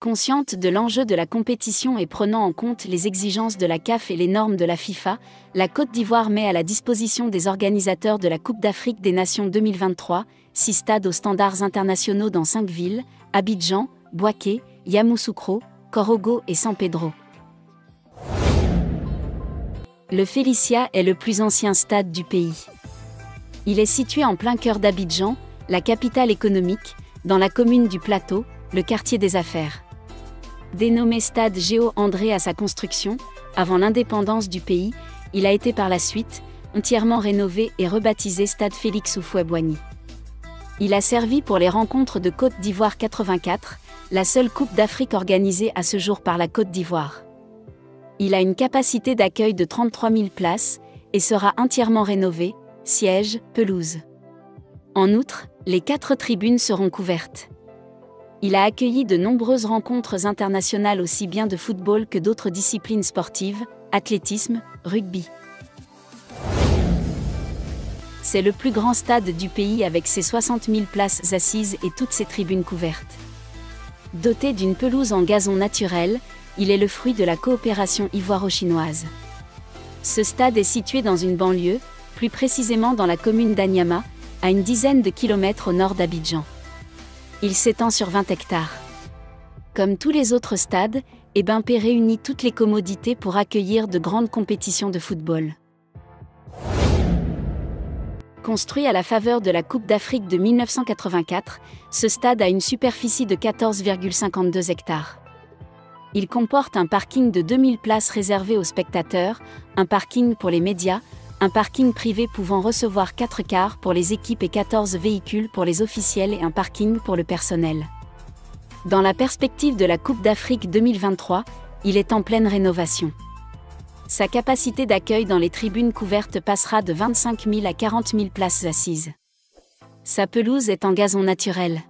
Consciente de l'enjeu de la compétition et prenant en compte les exigences de la CAF et les normes de la FIFA, la Côte d'Ivoire met à la disposition des organisateurs de la Coupe d'Afrique des Nations 2023, 6 stades aux standards internationaux dans 5 villes, Abidjan, Bouaké, Yamoussoukro, Korogo et San Pedro. Le Felicia est le plus ancien stade du pays. Il est situé en plein cœur d'Abidjan, la capitale économique, dans la commune du Plateau, le quartier des affaires. Dénommé Stade Géo-André à sa construction, avant l'indépendance du pays, il a été par la suite entièrement rénové et rebaptisé Stade Félix Houphouët-Boigny. Il a servi pour les rencontres de Côte d'Ivoire 84, la seule Coupe d'Afrique organisée à ce jour par la Côte d'Ivoire. Il a une capacité d'accueil de 33 000 places et sera entièrement rénové, sièges, pelouse. En outre, les 4 tribunes seront couvertes. Il a accueilli de nombreuses rencontres internationales aussi bien de football que d'autres disciplines sportives, athlétisme, rugby. C'est le plus grand stade du pays avec ses 60 000 places assises et toutes ses tribunes couvertes. Doté d'une pelouse en gazon naturel, il est le fruit de la coopération ivoiro-chinoise. Ce stade est situé dans une banlieue, plus précisément dans la commune d'Anyama, à une dizaine de kilomètres au nord d'Abidjan. Il s'étend sur 20 hectares. Comme tous les autres stades, Ebimpé réunit toutes les commodités pour accueillir de grandes compétitions de football. Construit à la faveur de la Coupe d'Afrique de 1984, ce stade a une superficie de 14,52 hectares. Il comporte un parking de 2000 places réservées aux spectateurs, un parking pour les médias, un parking privé pouvant recevoir 4 cars pour les équipes et 14 véhicules pour les officiels et un parking pour le personnel. Dans la perspective de la Coupe d'Afrique 2023, il est en pleine rénovation. Sa capacité d'accueil dans les tribunes couvertes passera de 25 000 à 40 000 places assises. Sa pelouse est en gazon naturel.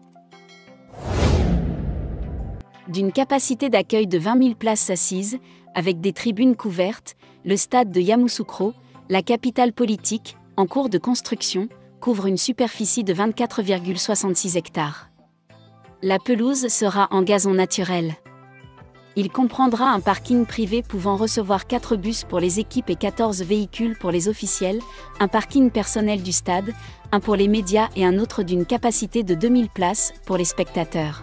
D'une capacité d'accueil de 20 000 places assises, avec des tribunes couvertes, le stade de Yamoussoukro, la capitale politique, en cours de construction, couvre une superficie de 24,66 hectares. La pelouse sera en gazon naturel. Il comprendra un parking privé pouvant recevoir 4 bus pour les équipes et 14 véhicules pour les officiels, un parking personnel du stade, un pour les médias et un autre d'une capacité de 2000 places pour les spectateurs.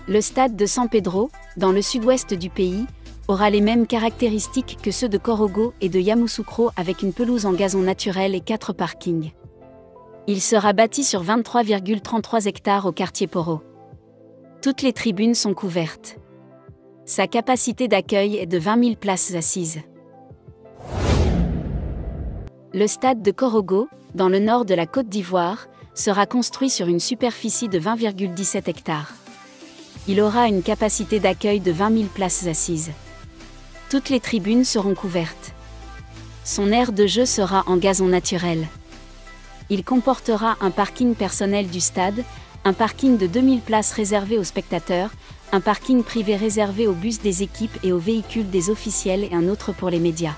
Le stade de San Pedro, dans le sud-ouest du pays, aura les mêmes caractéristiques que ceux de Korogo et de Yamoussoukro avec une pelouse en gazon naturel et 4 parkings. Il sera bâti sur 23,33 hectares au quartier Poro. Toutes les tribunes sont couvertes. Sa capacité d'accueil est de 20 000 places assises. Le stade de Korogo, dans le nord de la Côte d'Ivoire, sera construit sur une superficie de 20,17 hectares. Il aura une capacité d'accueil de 20 000 places assises. Toutes les tribunes seront couvertes. Son aire de jeu sera en gazon naturel. Il comportera un parking personnel du stade, un parking de 2000 places réservé aux spectateurs, un parking privé réservé aux bus des équipes et aux véhicules des officiels et un autre pour les médias.